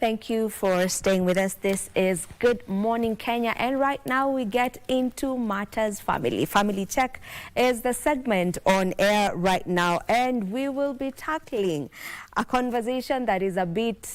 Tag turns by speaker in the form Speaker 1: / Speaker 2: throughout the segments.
Speaker 1: Thank you for staying with us. This is Good Morning Kenya, and right now we get into Matters Family. Family Check is the segment on air right now, and we will be tackling a conversation that is a bit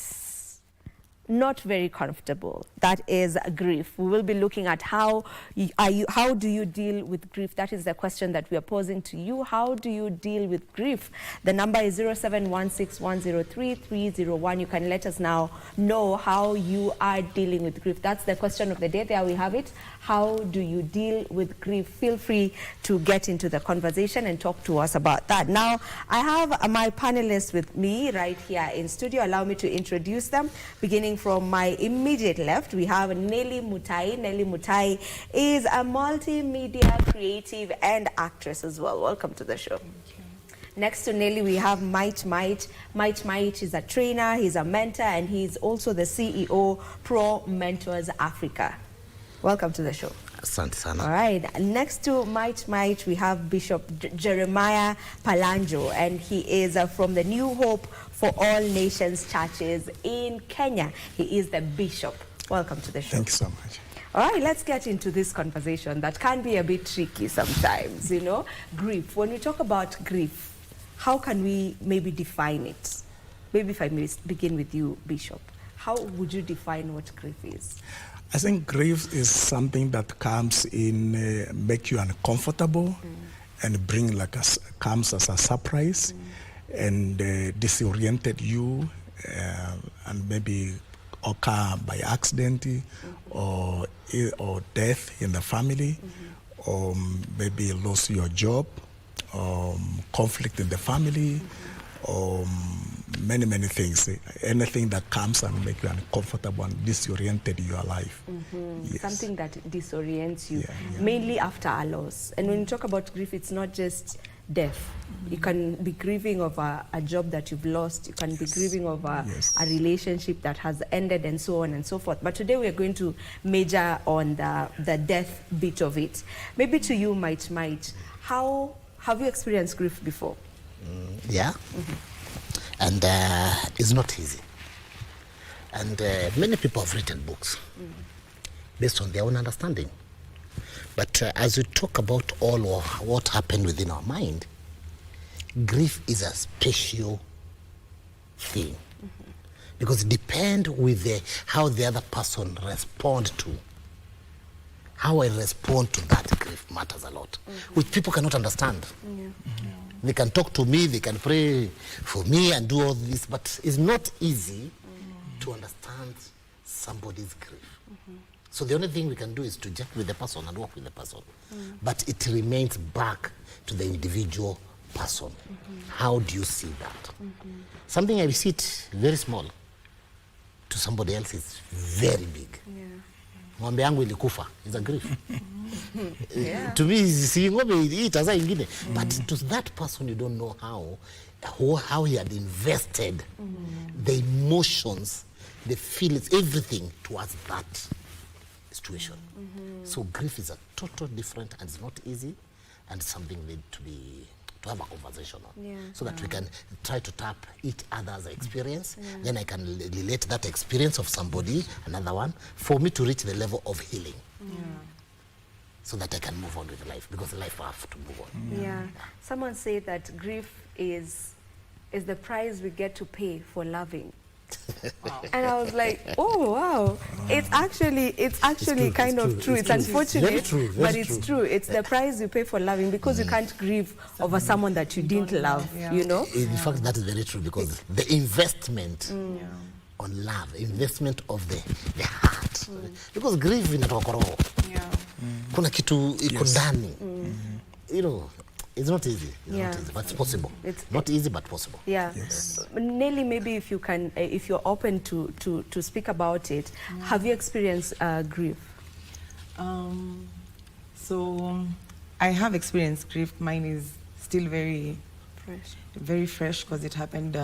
Speaker 1: not very comfortable. That is grief. We will be looking at how do you deal with grief? That is the question that we are posing to you. How do you deal with grief? The number is 0716103301. You can let us now know how you are dealing with grief. That's the question of the day. There we have it. How do you deal with grief? Feel free to get into the conversation and talk to us about that. Now, I have my panelists with me right here in studio. Allow me to introduce them, beginning from my immediate left. We have Nelly Mutai. Nelly Mutai is a multimedia creative and actress as well. Welcome to the show. Next to Nelly, we have Might. Might is a trainer, he's a mentor, and he's also the CEO, Pro Mentors Africa. Welcome to the show.
Speaker 2: Asante sana.
Speaker 1: All right. Next to Might, we have Bishop Jeremiah Palanjo, and he is from the New Hope for All Nations Churches in Kenya. He is the bishop. Welcome to the show.
Speaker 3: Thank you so much.
Speaker 1: All right, let's get into this conversation that can be a bit tricky sometimes, you know. Grief. When we talk about grief, how can we maybe define it? Maybe if I may begin with you, Bishop. How would you define what grief is?
Speaker 3: I think grief is something that comes in, make you uncomfortable and bring comes as a surprise and disoriented you and maybe occur by accident or death in the family or maybe lose your job or conflict in the family or many things. Anything that comes and make you uncomfortable and disoriented your life.
Speaker 1: Yes. Something that disorients you, mainly after a loss. And when you talk about grief, it's not just death. You can be grieving over a job that you've lost. You can be grieving over a relationship that has ended, and so on and so forth. But today we are going to major on the death bit of it. Maybe to you, Might, how have you experienced grief before?
Speaker 2: Yeah. And it's not easy. And many people have written books based on their own understanding. But as we talk about all of what happened within our mind, grief is a special thing. Because it depends with how the other person responds to. How I respond to that grief matters a lot, which people cannot understand. They can talk to me, they can pray for me and do all this, but it's not easy to understand somebody's grief. So the only thing we can do is to just with the person and work with the person. But it remains back to the individual person. How do you see that? Something I see it very small, to somebody else is very big. Ng'ombe yangu ilikufa is a grief. To me, si ng'ombe itaza ingine. But to that person, you don't know how he had invested the emotions, the feelings, everything towards that situation. So grief is a total different, and it's not easy, and something need to have a conversation on, so that we can try to tap each other's experience. Then I can relate that experience of somebody, another one, for me to reach the level of healing. So that I can move on with life, because life have to move on.
Speaker 1: Someone said that grief is the price we get to pay for loving. And I was like, oh wow, it's actually kind of true. It's unfortunate, but it's true. It's the price you pay for loving, because you can't grieve over someone that you didn't love, you know.
Speaker 2: In fact, that is very true, because the investment on love, investment of the heart, because grief inatoka roho. Kuna kitu iko ndani. You know, it's not easy. It's not easy, but it's possible. It's not easy, but possible.
Speaker 1: Nelly, maybe if you can, if you're open to speak about it, have you experienced grief?
Speaker 4: So I have experienced grief. Mine is still very fresh, because it happened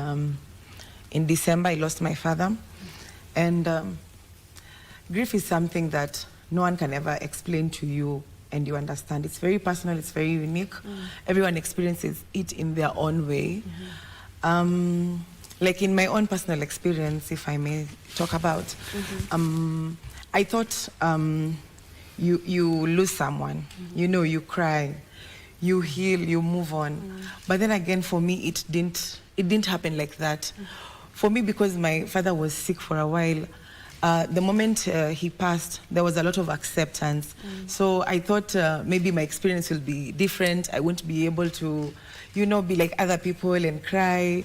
Speaker 4: in December. I lost my father, and grief is something that no one can ever explain to you and you understand. It's very personal, it's very unique. Everyone experiences it in their own way. like in my own personal experience, if I may talk about, I thought you lose someone, you know, you cry, you heal, you move on. But then again, for me, it didn't happen like that. For me, because my father was sick for a while, the moment he passed, there was a lot of acceptance. So I thought maybe my experience will be different. I won't be able to, you know, be like other people and cry.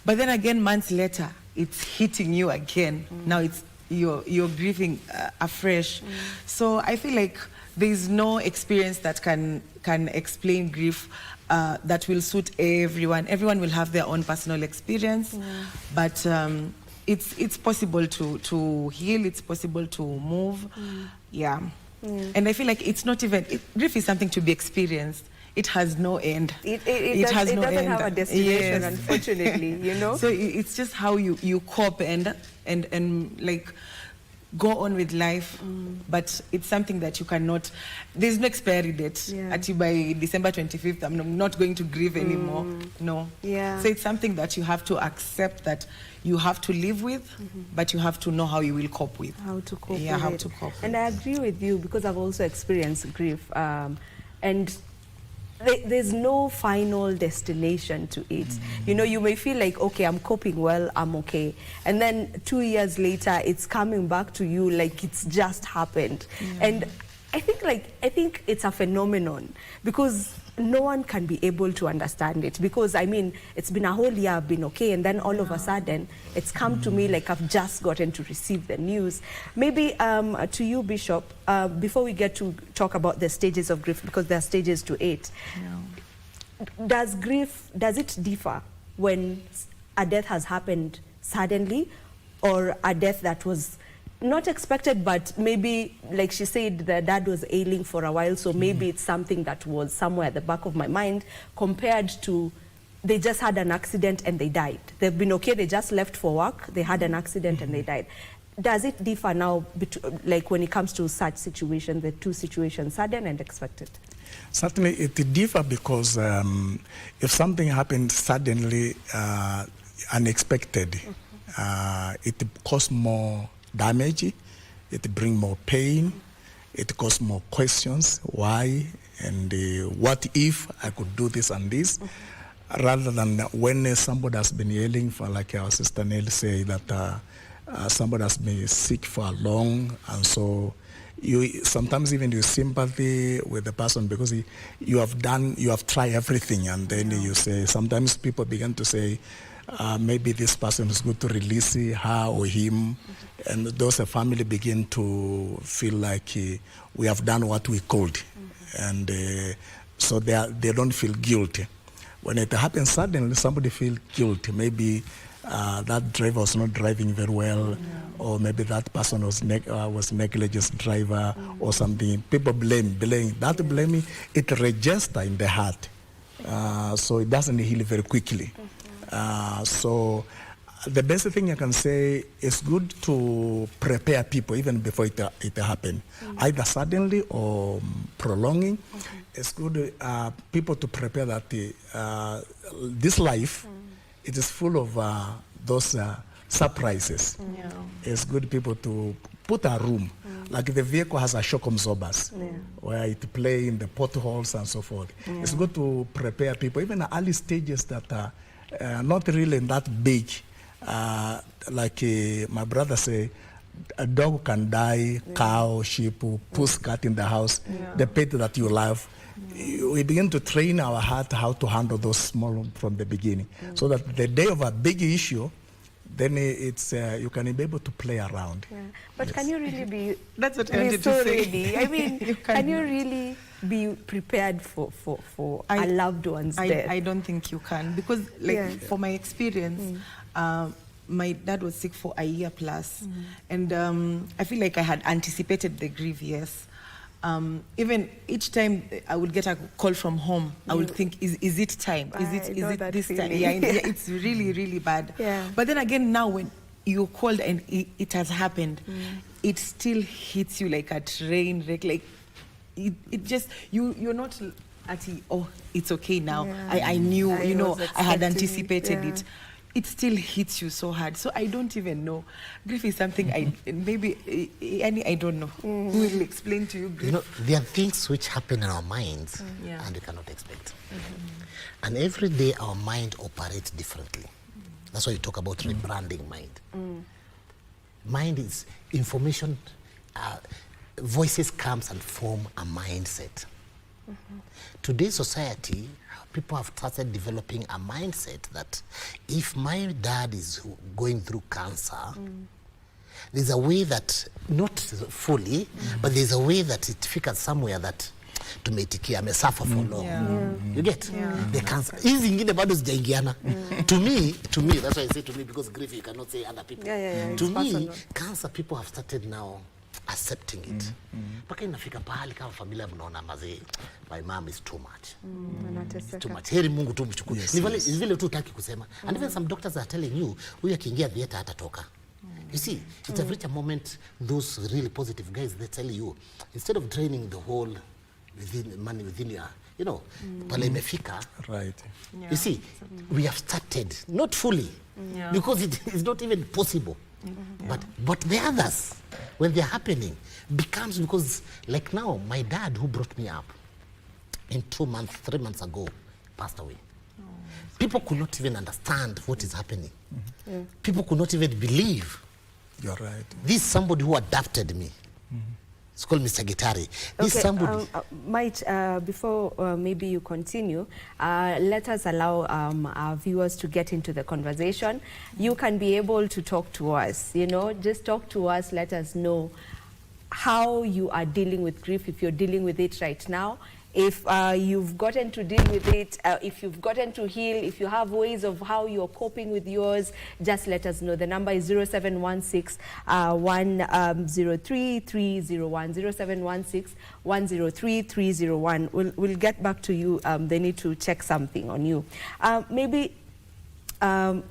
Speaker 4: But then again, months later, it's hitting you again. Now you're grieving afresh. So I feel like there's no experience that can explain grief that will suit everyone. Everyone will have their own personal experience, but it's possible to heal. It's possible to move. And I feel like it's not even grief is something to be experienced. It has no end. It doesn't
Speaker 1: have a destination, unfortunately, you know?
Speaker 4: So it's just how you cope and like go on with life, but it's something that you cannot, there's no expiry date. By December 25th, I'm not going to grieve anymore. No. So it's something that you have to accept, that you have to live with, but you have to know how you will cope with.
Speaker 1: How to cope with
Speaker 4: how
Speaker 1: it.
Speaker 4: to cope.
Speaker 1: And I agree with you, because I've also experienced grief. And there's no final destination to it. You know, you may feel like, okay, I'm coping well, I'm okay. And then 2 years later, it's coming back to you like it's just happened. And I think it's a phenomenon, because no one can be able to understand it, because I mean, it's been a whole year, I've been okay, and then all of a sudden it's come to me like I've just gotten to receive the news. Maybe to you, Bishop, before we get to talk about the stages of grief, because there are stages to it, does it differ when a death has happened suddenly, or a death that was not expected, but maybe, like she said, the dad was ailing for a while, so maybe it's something that was somewhere at the back of my mind, compared to they just had an accident and they died. They've been okay, they just left for work, they had an accident and they died. Does it differ now, like when it comes to such situations, the two situations, sudden and expected?
Speaker 3: Certainly it differs, because if something happens suddenly, unexpected, it causes more damage, it brings more pain, it causes more questions, why, and what if I could do this and this, rather than when somebody has been yelling for, like our sister Nell say, that somebody has been sick for long, and so you sometimes even you sympathy with the person, because you have tried everything, and then you say, sometimes people begin to say, maybe this person is good to release her or him, and those family begin to feel like we have done what we could, and so they don't feel guilty. When it happens suddenly, somebody feels guilty. Maybe that driver was not driving very well, or maybe that person was negligent driver or something. People blame. That blaming, it registers in the heart, so it doesn't heal very quickly. So the best thing I can say is good to prepare people even before it happens, either suddenly or prolonging. It's good people to prepare that this life, it is full of those surprises. It's good people to put a room, like the vehicle has a shock absorbers, where it play in the potholes and so forth. It's good to prepare people, even at early stages that are not really that big. Like my brother say, a dog can die, cow, sheep, puss, cat in the house, the pet that you love. We begin to train our heart how to handle those small from the beginning, so that the day of a big issue, then it's you can be able to play around.
Speaker 1: But can you really be?
Speaker 4: That's what I wanted to say.
Speaker 1: Ready? I mean, can you really be prepared for a loved one's death?
Speaker 4: I don't think you can, because for my experience, my dad was sick for a year plus, and I feel like I had anticipated the grief. Yes. Even each time I would get a call from home, I would think, is it time? Is it this time? It's really, really bad. But then again, now when you called and it has happened, it still hits you like a train wreck. Like it just, you're not at, oh, it's okay now. I knew, I had anticipated it. it still hits you so hard. So I don't even know. Grief is something I don't know. Who will explain to you grief?
Speaker 2: You know, there are things which happen in our minds
Speaker 4: Yeah.
Speaker 2: and we cannot expect. And every day our mind operates differently. That's why you talk about rebranding mind. Mind is information, voices comes and form a mindset. Today's society, people have started developing a mindset that if my dad is going through cancer, there's a way that, not fully, but there's a way that it figures somewhere that tumeitikia, ame suffer for long. You get? The cancer. Hizi ingine bado zijaingiana. To me, that's why I say to me, because grief you cannot say other people. To me, cancer people have started now accepting it. Paka inafika pahali kama familia mnaona mazee, my mom is too much. It's too much. Heri Mungu tu mchukue. Ni vile tu utaki kusema. And even some doctors are telling you, huyu akiingia theater hatatoka. You see, it's a reach moment, those really positive guys, they tell you, instead of draining the whole money within your, you know, pale imefika.
Speaker 3: Right.
Speaker 2: You see, we have started, not fully, because it is not even possible. But the others, when they're happening, becomes, because like now, my dad who brought me up, in 2 months, 3 months ago, passed away. People could not even understand what is happening. People could not even believe.
Speaker 3: You're right.
Speaker 2: This is somebody who adopted me. It's called Mr. Gitari. This is somebody.
Speaker 1: Might, before maybe you continue, let us allow our viewers to get into the conversation. You can be able to talk to us, you know, just talk to us, let us know how you are dealing with grief, if you're dealing with it right now. If you've gotten to deal with it, if you've gotten to heal, if you have ways of how you're coping with yours, just let us know. The number is 0716 103 301, 0716 103 301. We'll get back to you. They need to check something on you. Maybe to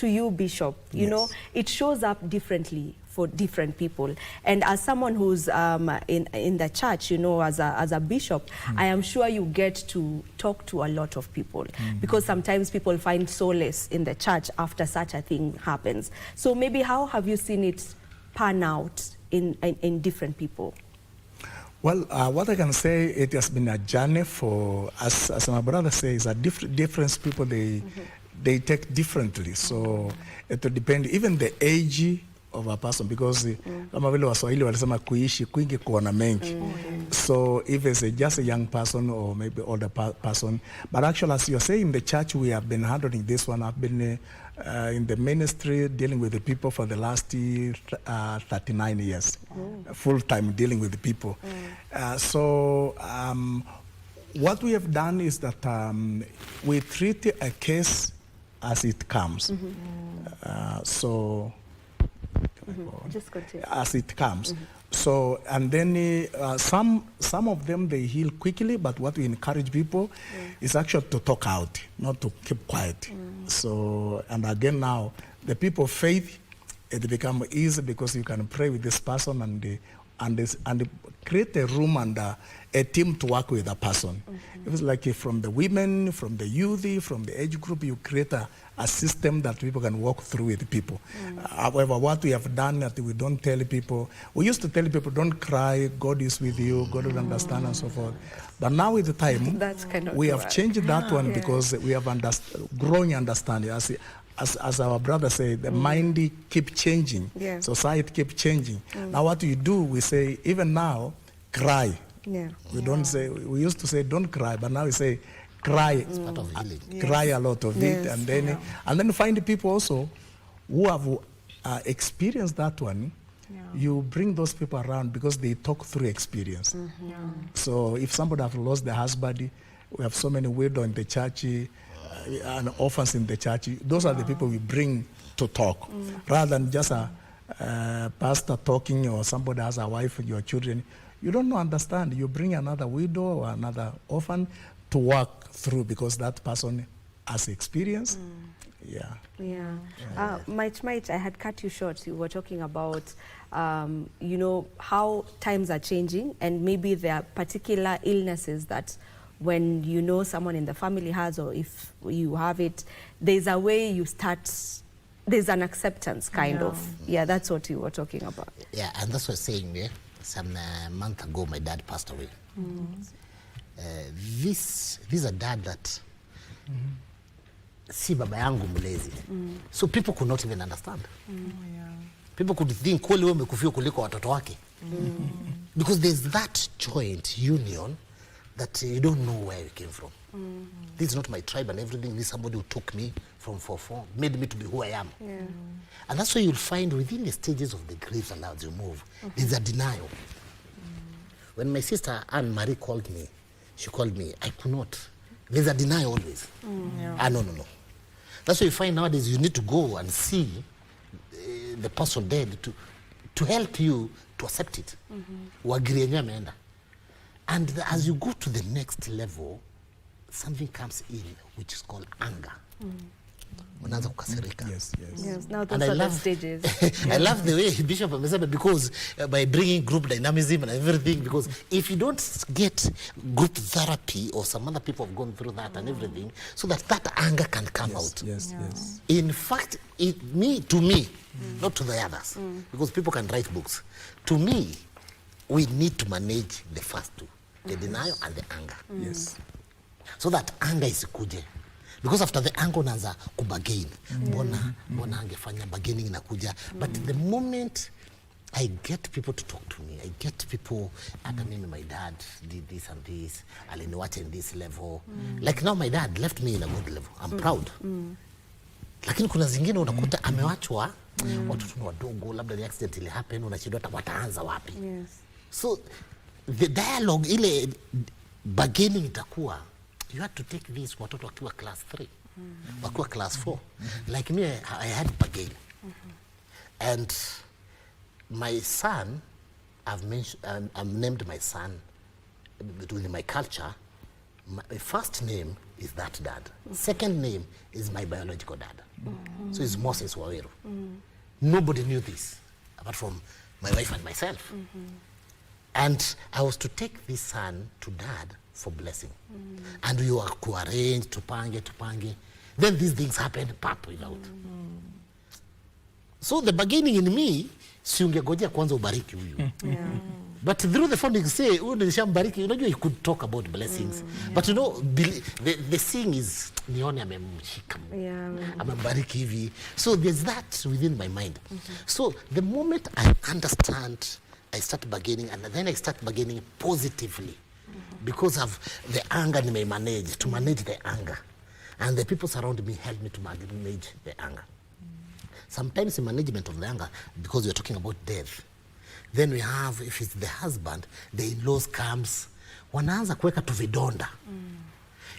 Speaker 1: you, Bishop, you know, it shows up differently for different people. And as someone who's in the church, you know, as a bishop, I am sure you get to talk to a lot of people, because sometimes people find solace in the church after such a thing happens. So maybe how have you seen it pan out in different people?
Speaker 3: Well, what I can say, it has been a journey for, as my brother says, a different people, they take differently. So it will depend, even the age of a person, because kama vile Waswahili walisema kuishi kwingi kuona mengi. So if it's just a young person or maybe older person, but actually, as you're saying, in the church we have been handling this one. I've been in the ministry dealing with the people for the last 39 years, full time dealing with the people. So what we have done is that we treat a case as it comes. So
Speaker 1: just continue.
Speaker 3: as it comes. So, and then some of them, they heal quickly, but what we encourage people is actually to talk out, not to keep quiet. So, and again now, the people of faith, it becomes easy because you can pray with this person and create a room and a team to work with a person. It was like from the women, from the youth, from the age group, you create a system that people can walk through with people. However, what we have done that we don't tell people, we used to tell people, don't cry, God is with you, God will understand and so forth. But now with the time, we have changed that one because we have growing understanding. As our brother said, the mind keep changing, society keep changing. Now what we do, we say, even now, cry. We don't say, we used to say don't cry, but now we say cry.
Speaker 2: It's part of healing.
Speaker 3: Cry a lot of it, and then find people also who have experienced that one. You bring those people around because they talk through experience. So if somebody have lost their husband, we have so many widows in the church and orphans in the church. Those are the people we bring to talk, rather than just a pastor talking or somebody has a wife and your children. You don't understand. You bring another widow or another orphan to walk through because that person has experience.
Speaker 1: Might, I had cut you short. You were talking about, you know, how times are changing and maybe there are particular illnesses that when you know someone in the family has, or if you have it, there's a way you start, there's an acceptance kind of. Yeah, that's what you were talking about.
Speaker 2: Yeah, and that's what I'm saying. Yeah? Some month ago, my dad passed away. This is a dad that si baba yangu mlezi. So people could not even understand. People could think kweli wewe umekufia kuliko watoto wake. Because there's that joint union that you don't know where you came from. This is not my tribe and everything. This is somebody who took me from 4-4, made me to be who I am. And that's why you'll find within the stages of the grief and as you move, there's a denial. When my sister Anne-Marie called me, she called me, I could not. There's a denial always. No. That's why you find nowadays you need to go and see the person dead to help you to accept it. And as you go to the next level, something comes in which is called anger. Unaanza kukasirika.
Speaker 3: Yes.
Speaker 1: Yes, now those are the stages.
Speaker 2: I love the way Bishop amesema, because by bringing group dynamism and everything, because if you don't get group therapy, or some other people have gone through that and everything, so that anger can come out.
Speaker 3: Yes.
Speaker 2: In fact, to me, not to the others, because people can write books. To me, we need to manage the first two, the denial and the anger.
Speaker 3: Yes.
Speaker 2: So that anger is kuje. Because after the anger unaanza kubagain. Mbona angefanya bargaining inakuja. But the moment I get people to talk to me, I get people, hata mimi my dad did this and this, aliniwacha in this level. Like now my dad left me in a good level. I'm proud. Lakini kuna zingine unakuta amewachwa, watoto ni wadogo, labda the accident ili happen, unashindwa hata wataanza wapi. So the dialogue, ile bargaining itakuwa, you had to take this watoto wakiwa class 3, wakiwa class 4. Like me, I had bargain. And my son, I've named my son, within my culture, my first name is that dad. Second name is my biological dad. So it's Moses Waweru. Nobody knew this, apart from my wife and myself. And I was to take this son to dad for blessing. And we were to arrange, tupange. Then these things happened, pap, without. So the bargaining in me, si ungegojea kwanza ubariki huyu. But through the phone you say, nilishambariki, you know, you could talk about blessings. But you know, the thing is, nione amemshika. Amembariki hivi. So there's that within my mind. So the moment I understand, I start bargaining, and then I start bargaining positively. Because of the anger I may manage, to manage the anger. And the people surround me help me to manage the anger. Sometimes the management of the anger, because we're talking about death, then we have, if it's the husband, the in-laws comes, wanaanza kuweka tu vidonda.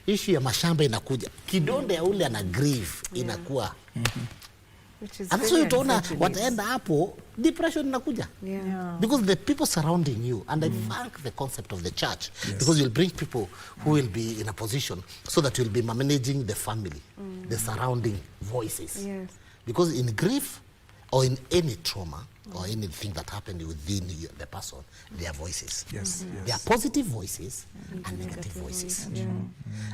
Speaker 2: Issue ya mashamba inakuja. Kidonda ya ule ana grieve inakuwa. And so utaona wataenda hapo, depression inakuja. Because the people surrounding you, and I thank the concept of the church, because you'll bring people who will be in a position so that you'll be managing the family, the surrounding voices. Because in grief or in any trauma or anything that happened within the person, there are voices. There are positive voices and negative voices.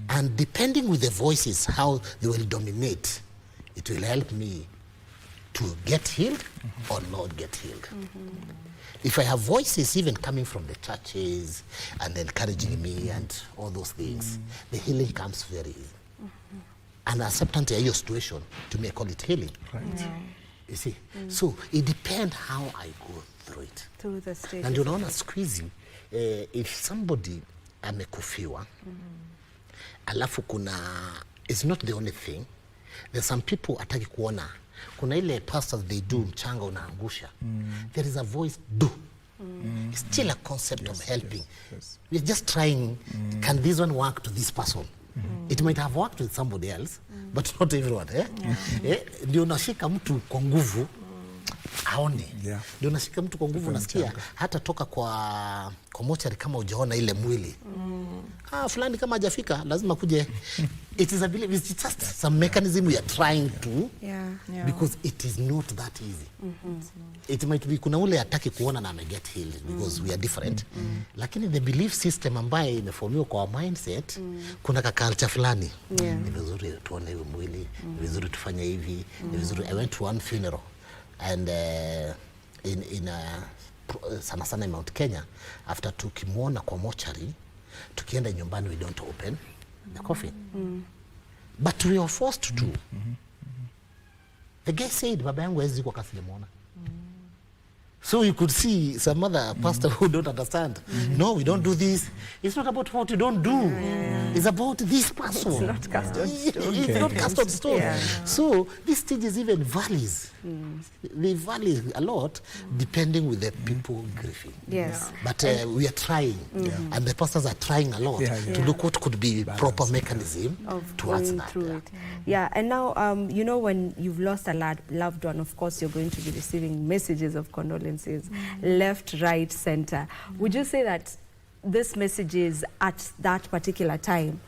Speaker 2: And depending with the voices, how they will dominate, it will help me to get healed or not get healed. If I have voices even coming from the churches and encouraging me and all those things, the healing comes very easy. And acceptance of your situation, to me I call it healing. You see? So it depends how I go through it.
Speaker 1: Through the stages.
Speaker 2: And unaona squeezy, if somebody amekufiwa, alafu kuna, it's not the only thing. There's some people ataki kuona. Kuna ile pastors they do, mchanga unaangusha. There is a voice, do. It's still a concept of helping. We're just trying, can this one work to this person? It might have worked with somebody else, but not everyone. Ndio unashika mtu kwa nguvu, aone.
Speaker 3: Yeah.
Speaker 2: Ndio nashika mtu kwa nguvu, unasikia hata toka kwa mochari kama hujaona ile mwili. Fulani kama hajafika lazima kuje. It is a belief, it's just some mechanism we are trying to, because it is not that easy. It might be kuna ule ataki kuona na ame get healed because we are different. Lakini the belief system ambaye imeformiwa kwa mindset, kuna ka culture fulani. Ni vizuri tuone hiyo mwili, ni vizuri tufanye hivi, ni vizuri. I went to one funeral and in sana sana in Mount Kenya, after tukimwona kwa mochari, tukienda nyumbani we don't open the coffin. But we are forced to. The guy said, baba yangu hawezi kwa kasi nimeona. So you could see some other pastor who don't understand. No, we don't do this. It's not about what you don't do. It's about this person.
Speaker 1: It's not cast on stone.
Speaker 2: It's not cast on stone. So these stages even varies. They vary a lot depending with the people grieving.
Speaker 1: Yes.
Speaker 2: But we are trying, and the pastors are trying a lot to look what could be proper mechanism
Speaker 1: of
Speaker 2: towards
Speaker 1: going
Speaker 2: that.
Speaker 1: through it. Yeah, and now, you know, when you've lost a loved one, of course, you're going to be receiving messages of condolences, left, right, center. Would you say that these messages at that particular time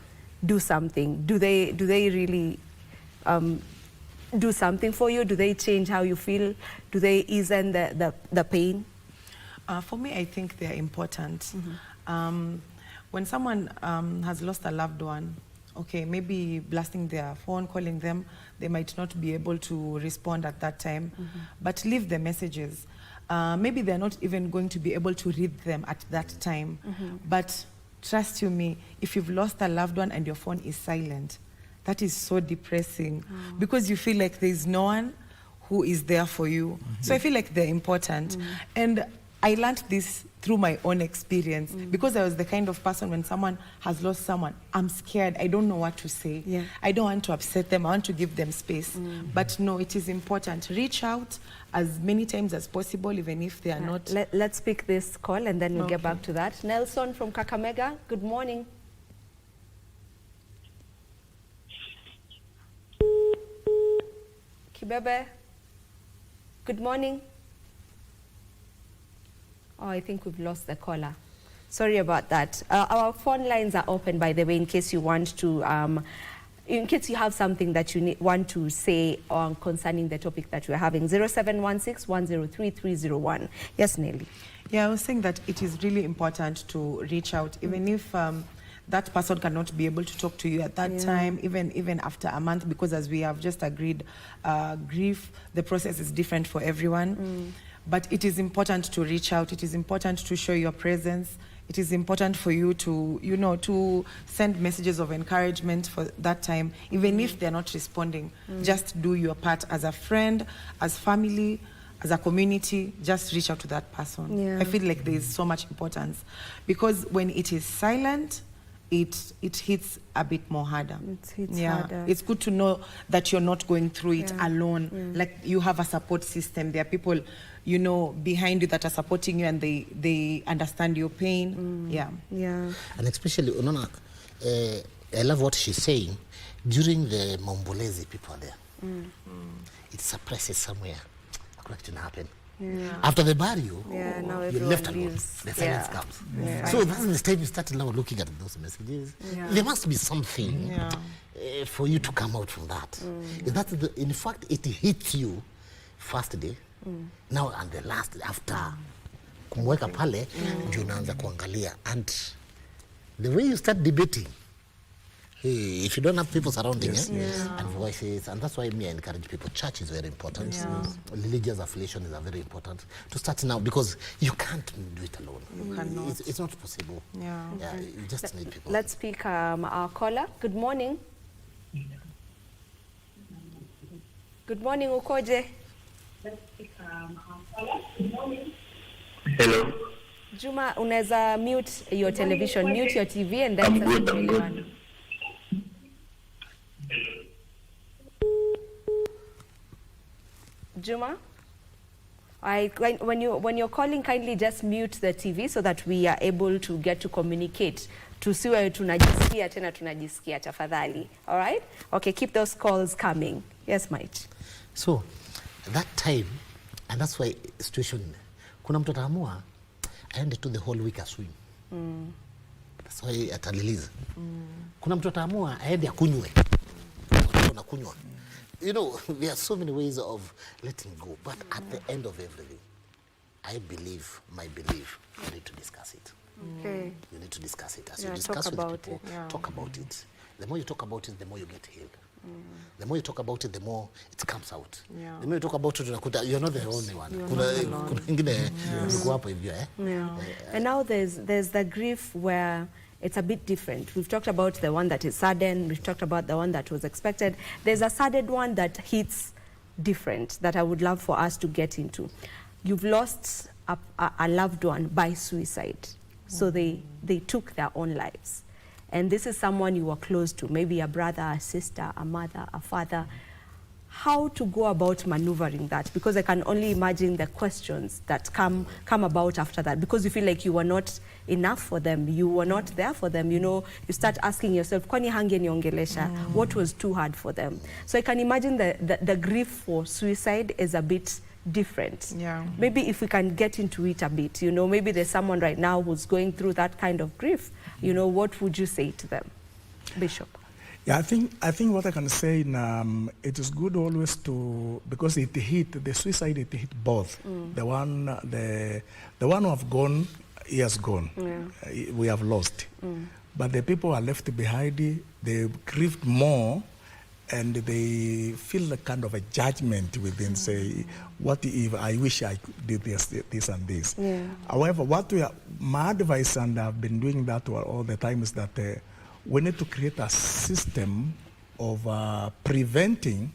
Speaker 1: do something? Do they really do something for you? Do they change how you feel? Do they ease the pain?
Speaker 4: For me, I think they're important. When someone has lost a loved one, okay, maybe blasting their phone, calling them, they might not be able to respond at that time, but leave the messages. Maybe they're not even going to be able to read them at that time, but trust you me, if you've lost a loved one and your phone is silent, that is so depressing, because you feel like there's no one who is there for you. So I feel like they're important. And I learned this through my own experience, because I was the kind of person, when someone has lost someone, I'm scared. I don't know what to say. I don't want to upset them. I want to give them space. But no, it is important. Reach out as many times as possible, even if they are not.
Speaker 1: Let's pick this call and then we'll get back to that. Nelson from Kakamega, good morning. Kibebe, good morning. Oh, I think we've lost the caller. Sorry about that. Our phone lines are open, by the way, in case you want to, in case you have something that you want to say concerning the topic that we're having. 0716-103-301. Yes, Nelly.
Speaker 4: Yeah, I was saying that it is really important to reach out, even if that person cannot be able to talk to you at that time, even after a month, because as we have just agreed, grief, the process is different for everyone. But it is important to reach out. It is important to show your presence. It is important for you to, you know, to send messages of encouragement for that time, even if they're not responding. Just do your part as a friend, as family, as a community. Just reach out to that person. I feel like there is so much importance, because when it is silent, it hits a bit more harder.
Speaker 1: It hits harder.
Speaker 4: It's good to know that you're not going through it alone. Like, you have a support system. There are people, you know, behind you that are supporting you, and they understand your pain.
Speaker 2: And especially, Unona, I love what she's saying. During the Mombolezi, people are there. It suppresses somewhere. What can happen? After the burial,
Speaker 1: now
Speaker 2: you're left alone.
Speaker 1: leaves.
Speaker 2: The silence comes. So that's the stage you start now looking at those messages. There must be something for you to come out from that. In fact, it hits you first day, now and the last, after kumweka pale, ndio unaanza kuangalia. And the way you start debating, if you don't have people surrounding and voices, and that's why I encourage people. Church is very important. Religious affiliation is very important to start now, because you can't do it alone.
Speaker 4: You cannot.
Speaker 2: It's not possible. You just need people.
Speaker 1: Let's pick our caller. Good morning. Good morning, Ukoje.
Speaker 5: Hello.
Speaker 1: Juma, unaweza mute your television, mute your TV, and then
Speaker 5: I'm good.
Speaker 1: Juma, when you're calling, kindly just mute the TV so that we are able to get to communicate. Tusiwe tunajisikia tena tunajisikia, tafadhali. All right? Okay, keep those calls coming. Yes, Mike.
Speaker 2: So, that time, And that's why situation, kuna mtu ataamua aende to the whole week aswim. That's why ataliliza. Kuna mtu ataamua aende akunywe. Kunywa. You know, there are so many ways of letting go, but at the end of everything, I believe, my belief, you need to discuss it.
Speaker 1: Okay.
Speaker 2: You need to discuss it. As you discuss with people, talk about it. The more you talk about it, the more you get healed. The more you talk about it, the more it comes out. The more you talk about it, you're not the only one.
Speaker 1: And now there's the grief where it's a bit different. We've talked about the one that is sudden. We've talked about the one that was expected. There's a sudden one that hits different that I would love for us to get into. You've lost a loved one by suicide. So they took their own lives. And this is someone you were close to, maybe a brother, a sister, a mother, a father. How to go about maneuvering that? Because I can only imagine the questions that come about after that, because you feel like you were not enough for them, you were not there for them. You know, you start asking yourself, kwani hangeniongelesha? What was too hard for them? So I can imagine the grief for suicide is a bit different. Maybe if we can get into it a bit, you know, maybe there's someone right now who's going through that kind of grief. You know, what would you say to them, Bishop?
Speaker 3: Yeah, I think what I can say, it is good always to, because the suicide, it hit both. The one who have gone, he has gone. We have lost. But the people who are left behind, they grieved more, and they feel a kind of a judgment within, say, what if I wish I did this and this. However, my advice, and I've been doing that all the time, is that we need to create a system of preventing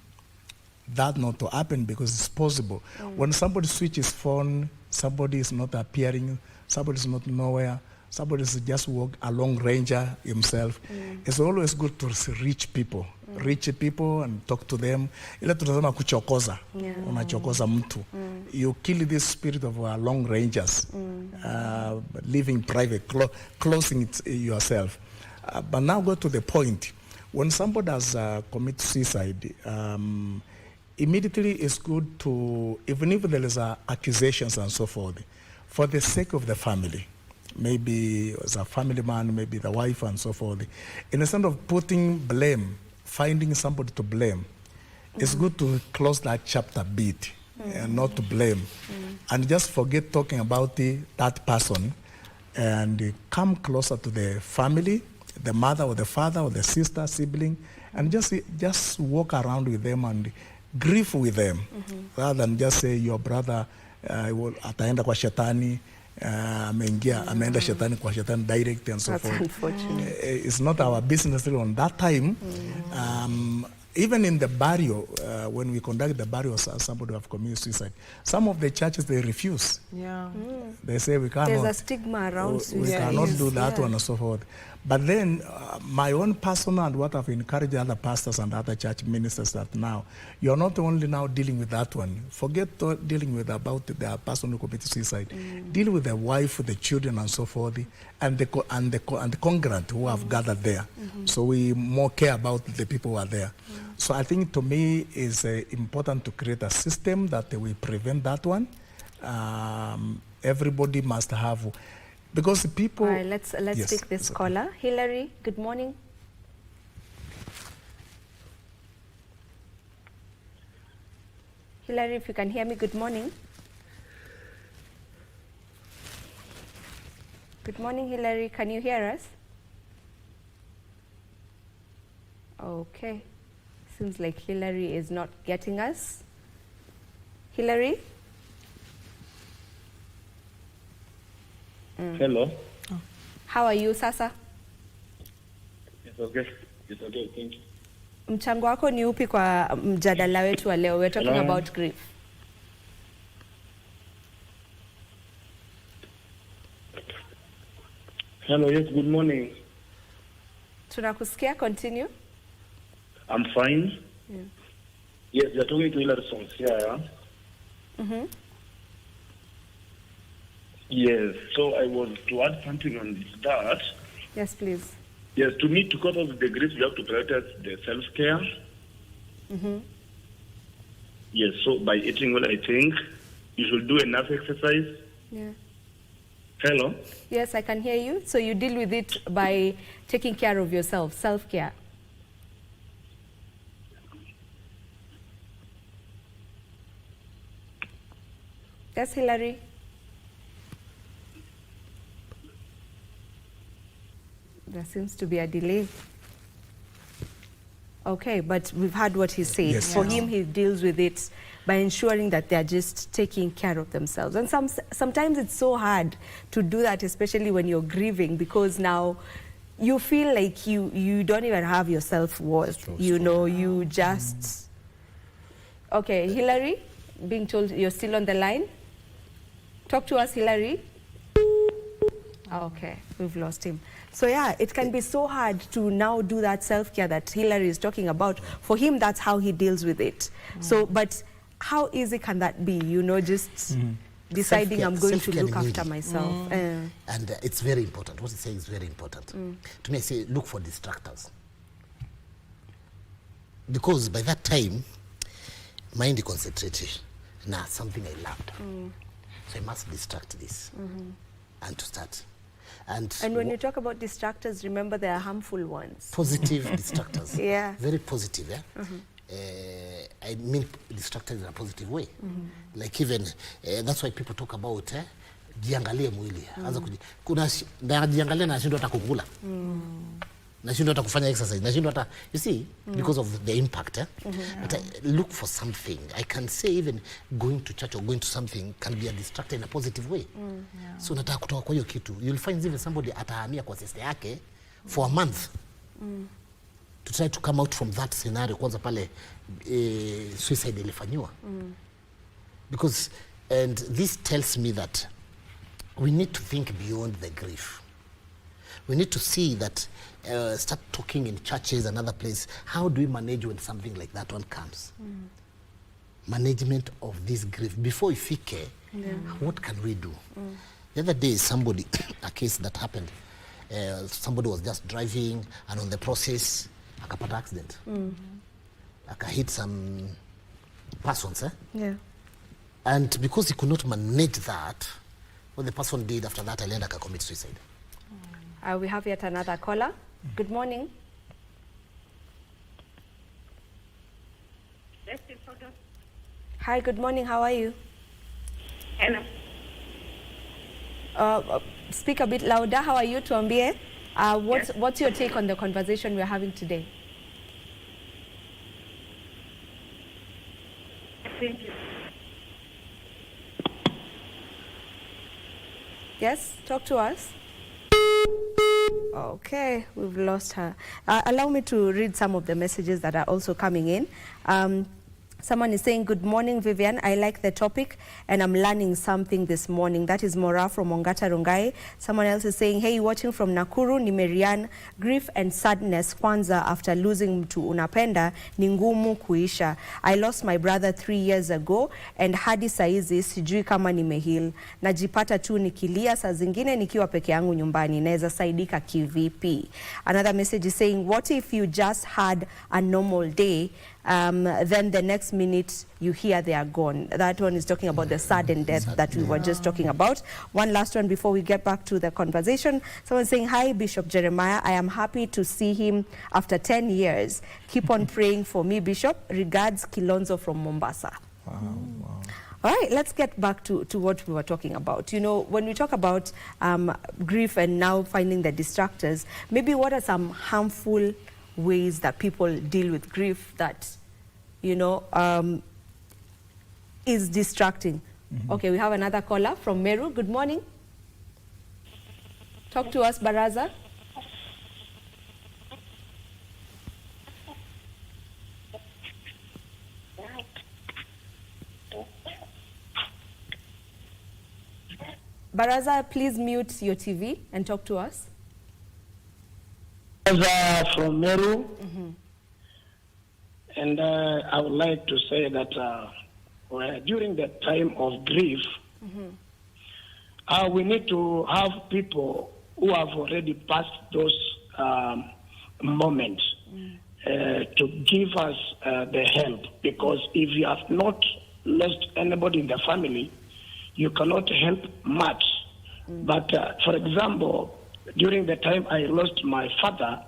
Speaker 3: that not to happen, because it's possible. When somebody switches phone, somebody is not appearing, somebody is not nowhere, somebody is just walk a long ranger himself. It's always good to reach people and talk to them. Ile tunasema kuchokoza, unachokoza mtu. You kill this spirit of long rangers, living private, closing it yourself. But now go to the point. When somebody has committed suicide, immediately it's good to, even if there is accusations and so forth, for the sake of the family, maybe as a family man, maybe the wife and so forth, instead of putting blame, finding somebody to blame, it's good to close that chapter bit and not to blame, and just forget talking about that person, and come closer to the family, the mother or the father or the sister, sibling, and just walk around with them and grieve with them, rather than just say your brother ataenda kwa shetani, ameenda shetani kwa shetani direct and so forth.
Speaker 1: Unfortunate.
Speaker 3: It's not our business really on that time. Even in the burial, when we conduct the burial of somebody who have committed suicide, some of the churches, they refuse. They say we cannot.
Speaker 1: There's a stigma around suicide.
Speaker 3: We cannot do that one and so forth. But then my own personal, and what I've encouraged other pastors and other church ministers, that now you're not only now dealing with that one. Forget dealing with about the person who committed suicide. Deal with the wife, the children, and so forth, and the congregant who have gathered there. So we more care about the people who are there. So I think to me is important to create a system that we prevent that one. Everybody must have. Because people...
Speaker 1: All right, let's take this caller. Hillary, good morning. Hillary, if you can hear me, good morning. Good morning, Hillary. Can you hear us? Okay. Seems like Hillary is not getting us. Hillary?
Speaker 5: Hello.
Speaker 1: How are you, Sasa?
Speaker 5: It's okay. It's okay. Thank you.
Speaker 1: Mchango wako ni upi kwa mjadala wetu wa leo? We're talking about grief.
Speaker 5: Hello. Yes. Good morning.
Speaker 1: Tunakusikia, continue.
Speaker 5: I'm fine. Yes, you're talking to Hillary Songs here. Yes. So I was to add something on that.
Speaker 1: Yes, please.
Speaker 5: Yes. To me, to cope up with the grief, you have to prioritize the self-care. Yes. So by eating well, I think you should do enough exercise.
Speaker 1: Yeah.
Speaker 5: Hello?
Speaker 1: Yes, I can hear you. So you deal with it by taking care of yourself, self-care. Yes, Hillary? There seems to be a delay. Okay, but we've heard what he said.
Speaker 3: Yes,
Speaker 1: For
Speaker 3: yes.
Speaker 1: him, he deals with it by ensuring that they're just taking care of themselves. And sometimes it's so hard to do that, especially when you're grieving, because now you feel like you don't even have your self-worth. You know, you just... Okay, Hillary, being told you're still on the line. Talk to us, Hillary. Okay, we've lost him. So yeah, it can be so hard to now do that self-care that Hillary is talking about. For him, that's how he deals with it. So, but how easy can that be? You know, just deciding I'm going to look after myself.
Speaker 2: And it's very important. What he's saying is very important. To me, I say, look for distractors. Because by that time, mind concentrated. Now, something I loved. So I must distract this and to start. And
Speaker 1: when you talk about distractors, remember there are harmful ones.
Speaker 2: positive distractors.
Speaker 1: Yeah.
Speaker 2: Very positive, yeah? I mean distractors in a positive way. Like even, that's why people talk about jiangalie mwili. Kuna jiangalie na nashindwa hata kukula. Nashindwa hata kufanya exercise. Nashindwa hata, you see, because of the impact. But I look for something. I can say even going to church or going to something can be a distractor in a positive way. So nataka kutoka kwa hiyo kitu. You'll find even somebody atahamia kwa sister yake for a month. To try to come out from that scenario, kwanza pale suicide ilifanywa. Because, and this tells me that we need to think beyond the grief. We need to see that, start talking in churches and other places. How do we manage when something like that one comes? Management of this grief. Before ifike, what can we do? The other day, somebody, a case that happened, somebody was just driving and on the process, akapata accident. Hit some persons.
Speaker 1: Yeah.
Speaker 2: And because he could not manage that, what the person did after that, alienda commit suicide.
Speaker 1: We have yet another caller. Good morning. Hi, good morning. How are you?
Speaker 6: Hello.
Speaker 1: Speak a bit louder. How are you, Tuambie? What's your take on the conversation we're having today?
Speaker 6: Thank you.
Speaker 1: Yes, talk to us. Okay, we've lost her. Allow me to read some of the messages that are also coming in. Someone is saying, good morning, Vivian. I like the topic and I'm learning something this morning. That is Mora from Ongata Rongai. Someone else is saying, hey, watching from Nakuru, ni Marian. Grief and sadness kwanza after losing mtu unapenda ni ngumu kuisha. I lost my brother 3 years ago and hadi saizi sijui kama nimehil. Najipata tu nikilia saa zingine nikiwa peke yangu nyumbani. Naeza saidika kivipi? Another message is saying, what if you just had a normal day? Then the next minute you hear they are gone. That one is talking about the sudden death that we were just talking about. One last one before we get back to the conversation. Someone saying, hi, Bishop Jeremiah. I am happy to see him after 10 years. Keep on praying for me, Bishop. Regards, Kilonzo from Mombasa.
Speaker 3: Wow.
Speaker 1: All right, let's get back to what we were talking about. You know, when we talk about grief and now finding the distractors, maybe what are some harmful ways that people deal with grief that, you know, is distracting? Okay, we have another caller from Meru. Good morning. Talk to us, Baraza. Baraza, please mute your TV and talk to us.
Speaker 6: From Meru, and I would like to say that during the time of grief, we need to have people who have already passed those moments to give us the help, because if you have not lost anybody in the family, you cannot help much. But for example, during the time I lost my father,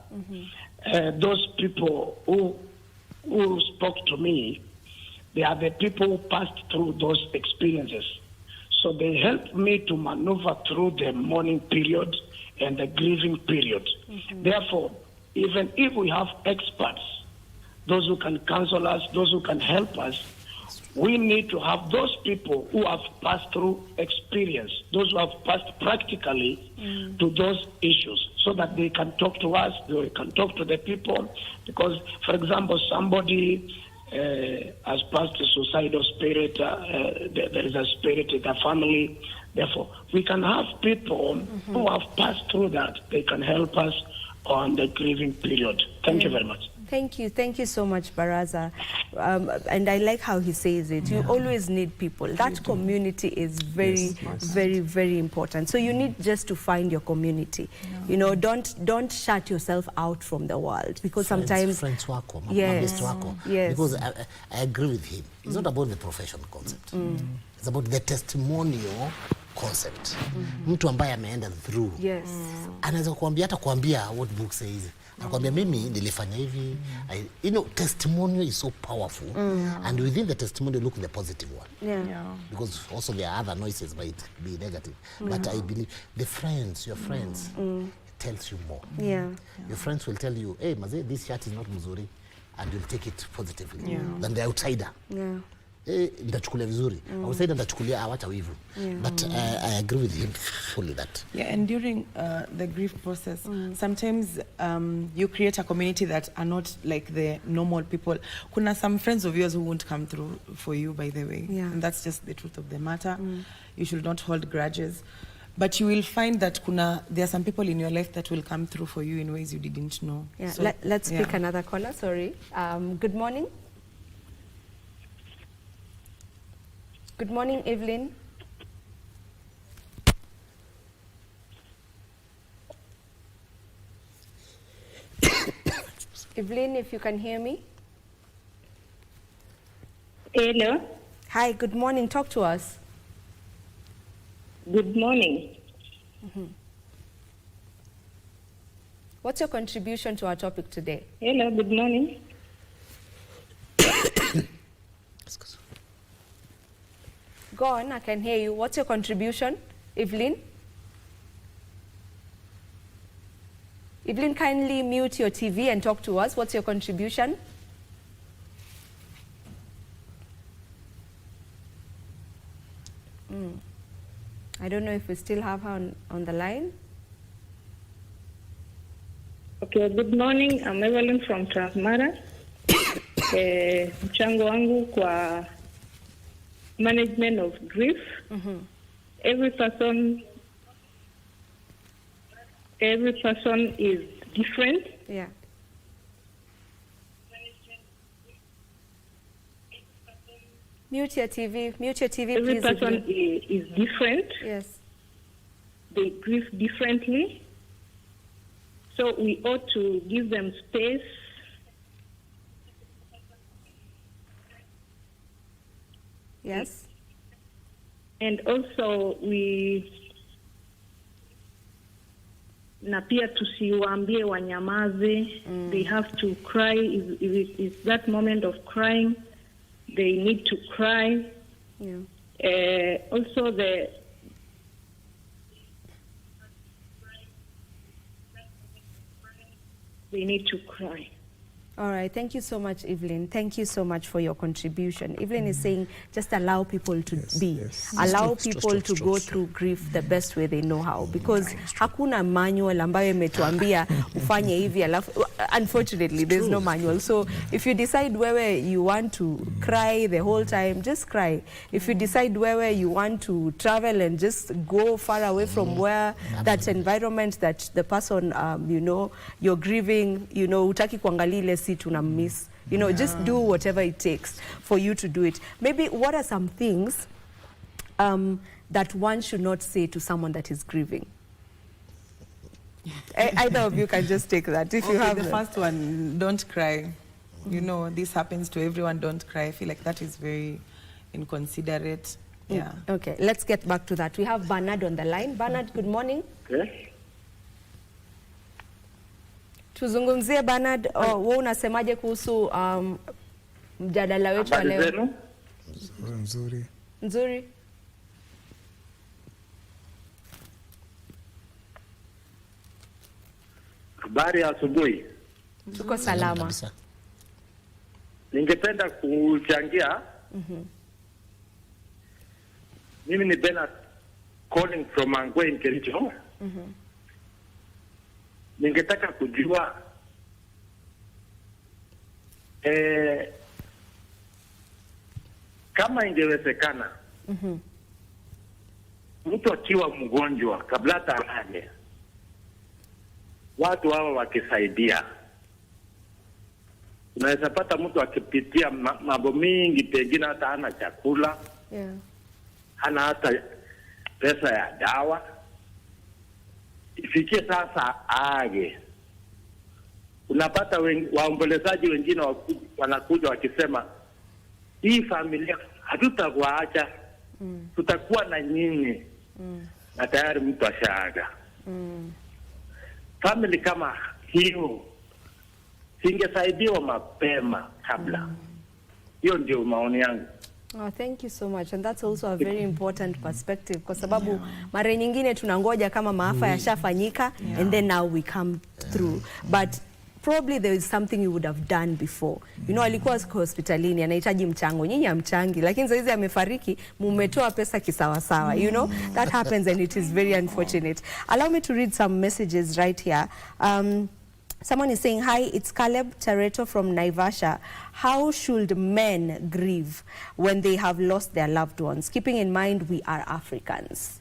Speaker 6: those people who spoke to me, they are the people who passed through those experiences. So they helped me to maneuver through the mourning period and the grieving period. Therefore, even if we have experts, those who can counsel us, those who can help us, we need to have those people who have passed through experience, those who have passed practically to those issues, so that they can talk to us, they can talk to the people. Because, for example, somebody has passed a suicidal spirit, there is a spirit in the family. Therefore, we can have people who have passed through that. They can help us on the grieving period. Thank you very much.
Speaker 1: Thank you so much, Baraza. And I like how he says it. You always need people. That community is very, very important. So you need just to find your community. You know, don't shut yourself out from the world, because sometimes
Speaker 2: friends wako,
Speaker 1: yes,
Speaker 2: wako.
Speaker 1: yes.
Speaker 2: Because I agree with him. It's not about the profession concept. It's about the testimonial concept. Mtu ambaye ameenda through.
Speaker 1: Yes.
Speaker 2: Anaweza kuambia, hata kuambia what book says. Nakwambia mimi nilifanya hivi. You know, testimonial is so powerful, and within the testimonial, look at the positive one. Because also there are other noises might be negative. But I believe the friends, your friends, tells you more. Your friends will tell you, hey, Maze, this shirt is not mzuri, and you'll take it positively than the outsider. Ndachukulia vizuri. Outsider ndachukulia awacha wivu. But I agree with him fully that.
Speaker 4: And during the grief process, sometimes you create a community that are not like the normal people. Kuna some friends of yours who won't come through for you, by the way. And that's just the truth of the matter. You should not hold grudges. But you will find that there are some people in your life that will come through for you in ways you didn't know. So,
Speaker 1: let's pick another caller. Sorry. Good morning. Good morning, Evelyn. Evelyn, if you can hear me.
Speaker 7: Hello.
Speaker 1: Hi, good morning. Talk to us.
Speaker 7: Good morning.
Speaker 1: What's your contribution to our topic today?
Speaker 7: Hello, good morning.
Speaker 1: Go on, I can hear you. What's your contribution, Evelyn? Evelyn, kindly mute your TV and talk to us. What's your contribution? I don't know if we still have her on the line.
Speaker 7: Okay, good morning. I'm Evelyn from Transmara. Mchango wangu kwa management of grief. Every person is different.
Speaker 1: Mute your TV. Mute your TV,
Speaker 7: Every
Speaker 1: please.
Speaker 7: person is different.
Speaker 1: Yes.
Speaker 7: They grieve differently. So we ought to give them space.
Speaker 1: Yes.
Speaker 7: And also na pia tusiwaambie wanyamaze. They have to cry. Is that moment of crying, they need to cry. Also they need to cry.
Speaker 1: All right. Thank you so much, Evelyn. Thank you so much for your contribution. Evelyn is saying just allow people to be. Allow people to go through grief the best way they know how. Because hakuna manual ambayo imetuambia ufanye hivi alafu. Unfortunately, there's no manual. So if you decide whether you want to cry the whole time, just cry. If you decide whether you want to travel and just go far away from where that environment that the person, you know, you're grieving, you know, utaki kuangalia tuna miss, you know, just do whatever it takes for you to do it. Maybe what are some things that one should not say to someone that is grieving? Either of you can just take that if you have
Speaker 4: the first one, don't cry. You know, this happens to everyone, don't cry. I feel like that is very inconsiderate. Yeah.
Speaker 1: Okay, let's get back to that. We have Bernard on the line. Bernard, good morning.
Speaker 5: Okay.
Speaker 1: Tuzungumzie Bernard, wewe unasemaje kuhusu mjadala wetu wa leo?
Speaker 5: Habari zenu?
Speaker 3: Nzuri.
Speaker 1: Nzuri.
Speaker 5: Habari ya asubuhi.
Speaker 1: Tuko salama.
Speaker 2: Kabisa.
Speaker 5: Ningependa kuchangia. Mimi ni Bernard calling from Angwe in Kericho. Ningetaka kujua kama ingewezekana mtu akiwa mgonjwa kabla hata aje, watu hawa wakisaidia, unaweza pata mtu akipitia mambo mingi, pengine hata hana chakula,
Speaker 1: Yeah.
Speaker 5: hana hata pesa ya dawa, ifikie sasa age. Unapata waombolezaji wengine wanakuja wakisema, hii familia hatutakuacha, tutakuwa na nyinyi, na tayari mtu ashaaga. Family kama hiyo singesaidiwa mapema kabla. Hiyo ndio maoni yangu.
Speaker 1: Oh, thank you so much, and that's also a very important perspective, kwa sababu mara nyingine tunangoja kama maafa yashafanyika and then now we come through, but probably there is something you would have done before. You know, alikuwa hospitalini anahitaji mchango, nyinyi hamchangi, lakini sasa hizi amefariki, mumetoa pesa kisawasawa. You know, that happens and it is very unfortunate. Allow me to read some messages right here. Someone is saying, hi, it's Caleb Tareto from Naivasha. How should men grieve when they have lost their loved ones, keeping in mind we are Africans?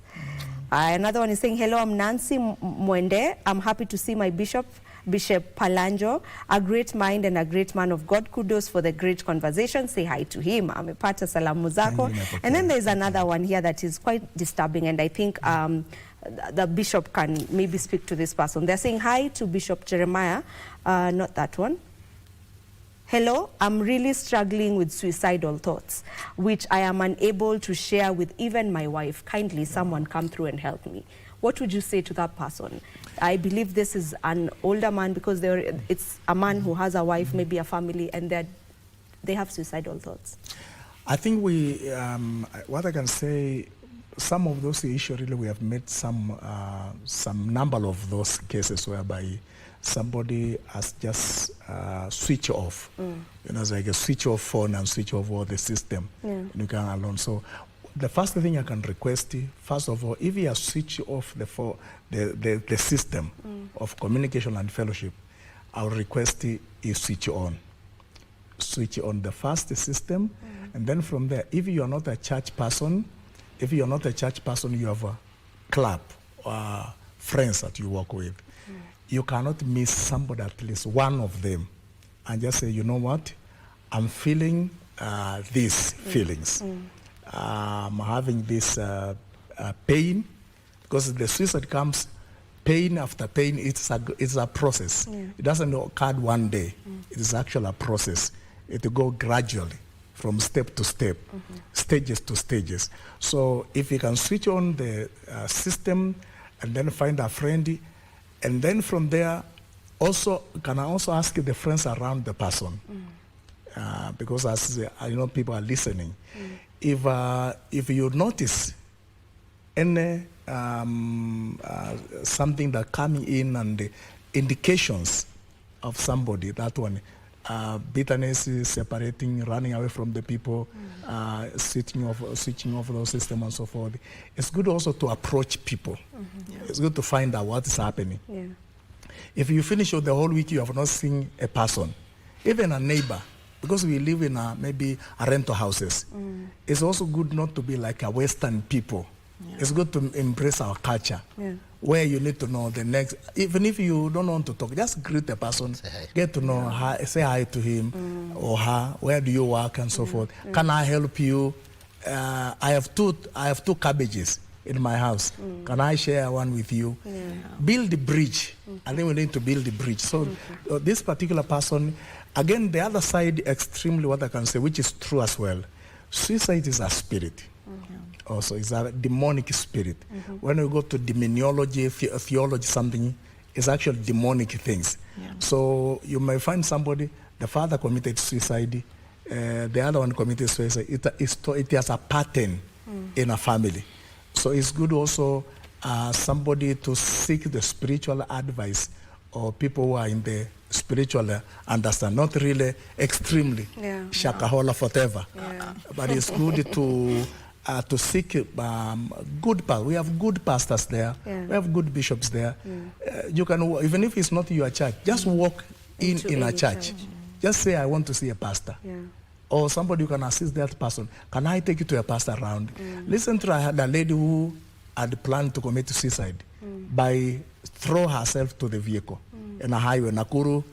Speaker 1: Another one is saying, hello, I'm Nancy Mwende. I'm happy to see my Bishop Palanjo, a great mind and a great man of God. Kudos for the great conversation. Say hi to him. Amepata salamu zako. And then there's another one here that is quite disturbing, and I think the bishop can maybe speak to this person. They're saying hi to Bishop Jeremiah, not that one. Hello, I'm really struggling with suicidal thoughts, which I am unable to share with even my wife. Kindly, someone come through and help me. What would you say to that person? I believe this is an older man, because it's a man who has a wife, maybe a family, and they have suicidal thoughts.
Speaker 3: I think what I can say, some of those issues, really, we have made some number of those cases whereby somebody has just switch off. You know, it's like a switch off phone and switch off all the system. And you can alone. So the first thing I can request, first of all, if you have switched off the system of communication and fellowship, I will request you switch on. Switch on the first system, and then from there, if you are not a church person, you have a club or friends that you work with, you cannot miss somebody, at least one of them, and just say, you know what, I'm feeling these feelings. I'm having this pain, because the suicide comes pain after pain. It's a process. It doesn't occur one day. It is actually a process. It will go gradually, from step to step, stages to stages. So if you can switch on the system and then find a friend, and then from there, also can I also ask the friends around the person, because as I know people are listening. If you notice any something that coming in and the indications of somebody, that one, bitterness, separating, running away from the people, switching off those systems and so forth. It's good also to approach people. It's good to find out what is happening. If you finish the whole week, you have not seen a person, even a neighbor, because we live in maybe a rental houses. It's also good not to be like a Western people. It's good to embrace our culture, where you need to know the next, even if you don't want to talk, just greet the person, get to know her, say hi to him or her, where do you work and so forth. Can I help you? I have two cabbages in my house. Can I share one with you? Build the bridge. I think we need to build the bridge. So this particular person, again, the other side, extremely what I can say, which is true as well, suicide is a spirit. also. It's a demonic spirit. When we go to demonology, theology, something, it's actually demonic things.
Speaker 4: Yeah.
Speaker 3: So you may find somebody, the father committed suicide, the other one committed suicide. It has a pattern in a family. So it's good also somebody to seek the spiritual advice or people who are in the spiritual understand, not really extremely shakahola whatever, but it's good to seek good pastors. We have good pastors there. We have good bishops there. You can, even if it's not your church, just walk in a church. Just say, I want to see a pastor. Or somebody who can assist that person. Can I take you to a pastor around? Listen to a lady who had planned to commit suicide by throw herself to the vehicle in a highway, Nakuru,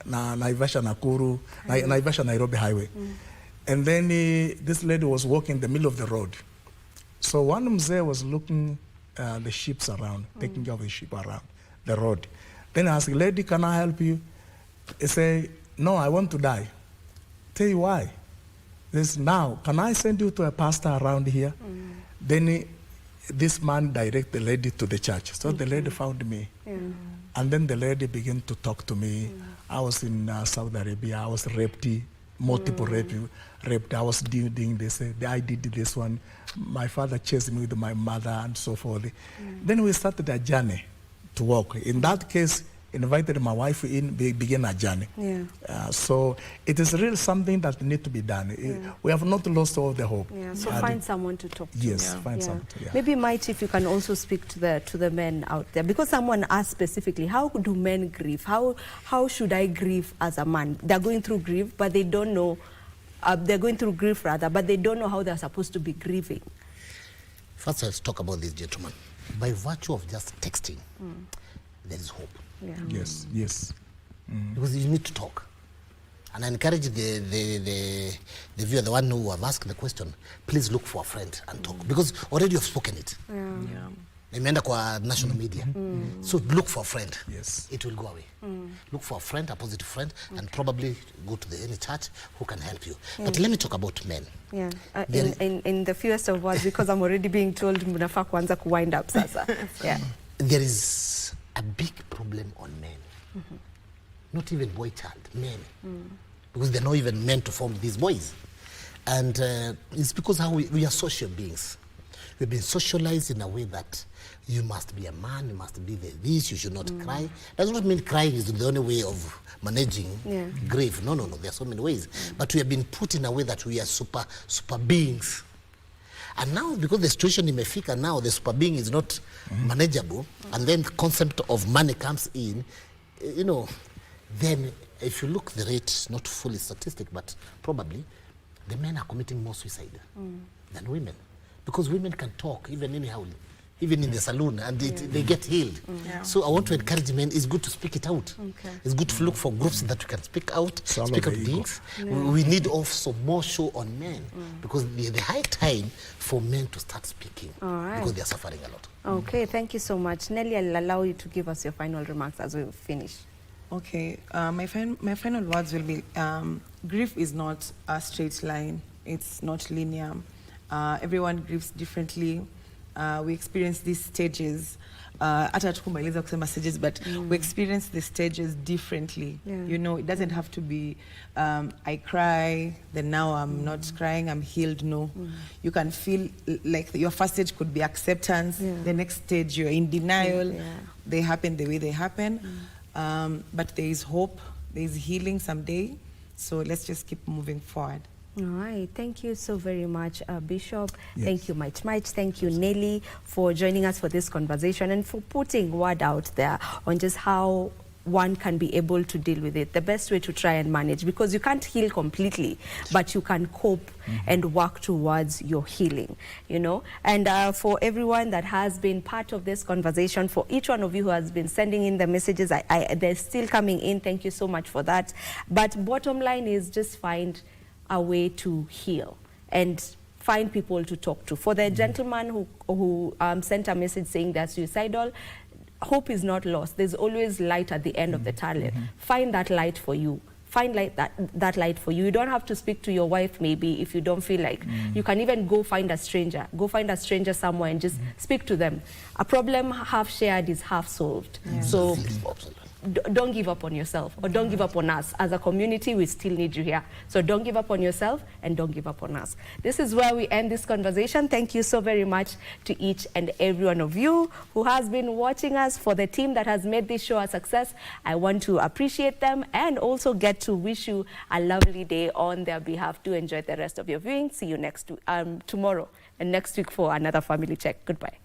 Speaker 3: Naivasha Nakuru, Naivasha Nairobi highway. And then this lady was walking in the middle of the road. So one mzee was looking the sheep around, taking care of the sheep around the road. Then I asked, lady, can I help you? He said, no, I want to die. Tell you why. This now, can I send you to a pastor around here? Then this man directed the lady to the church. So the lady found me. And then the lady began to talk to me. I was in Saudi Arabia. I was raped, multiple raped. I was doing this. I did this one. My father chased me with my mother and so forth. Then we started a journey to walk. In that case, invited my wife in, begin a journey. So it is really something that needs to be done. We have not lost all the hope.
Speaker 1: So find someone to talk to.
Speaker 3: Yes, find someone.
Speaker 1: Maybe, Mike, if you can also speak to the men out there, because someone asked specifically, how do men grieve? How should I grieve as a man? They're going through grief, but they don't know. They're going through grief rather, but they don't know how they're supposed to be grieving.
Speaker 2: First, let's talk about this gentleman. By virtue of just texting, there is hope.
Speaker 3: Yes.
Speaker 2: Because you need to talk. And I encourage the viewer, the one who have asked the question, please look for a friend and talk. Because already you've spoken it. Imeenda kwa national media. So look for a friend.
Speaker 3: Yes.
Speaker 2: It will go away. Look for a friend, a positive friend, and probably go to any church who can help you. But let me talk about men.
Speaker 1: In the fewest of words, because I'm already being told mnafaa kuanza kuwind up sasa.
Speaker 2: There is a big problem on men. Not even boy child, men. Because they're not even meant to form these boys. And it's because how we are social beings. We've been socialized in a way that you must be a man, you must be this, you should not cry. Does not mean crying is the only way of managing grief. No. There are so many ways. But we have been put in a way that we are super beings. And now, because the situation in Mefika now, the super being is not manageable, and then the concept of money comes in, then if you look the rate, not fully statistic, but probably, the men are committing more suicide than women. Because women can talk, even anyhow, even in the saloon, and they get healed. So I want to encourage men, it's good to speak it out. It's good to look for groups that we can speak out, speak out things. We need also more show on men, because the high time for men to start speaking, because they are suffering a lot.
Speaker 1: Okay, thank you so much. Nelly, I'll allow you to give us your final remarks as we finish.
Speaker 4: Okay, my final words will be, grief is not a straight line. It's not linear. Everyone grieves differently. We experience these stages. Hata tukumaliza kusema stages, but we experience the stages differently. It doesn't have to be, I cry, then now I'm not crying, I'm healed. No. You can feel like your first stage could be acceptance. The next stage, you're in denial. They happen the way they happen. But there is hope, there is healing someday. So let's just keep moving forward.
Speaker 1: All right. Thank you so very much, Bishop. Thank you, Mike. Thank you, Nelly, for joining us for this conversation and for putting word out there on just how one can be able to deal with it. The best way to try and manage, because you can't heal completely, but you can cope and work towards your healing, And for everyone that has been part of this conversation, for each one of you who has been sending in the messages, they're still coming in. Thank you so much for that. But bottom line is just find a way to heal and find people to talk to. For the gentleman who sent a message saying they're suicidal, hope is not lost. There's always light at the end of the tunnel. Find that light for you. find that light for you. You don't have to speak to your wife maybe if you don't feel like. You can even go find a stranger. Go find a stranger somewhere and just speak to them. A problem half shared is half solved. So don't give up on yourself, or don't give up on us. As a community, we still need you here. So don't give up on yourself and don't give up on us. This is where we end this conversation. Thank you so very much to each and every one of you who has been watching us. For the team that has made this show a success, I want to appreciate them and also get to wish you a lovely day on their behalf. Do enjoy the rest of your viewing. See you tomorrow and next week for another Family Check. Goodbye.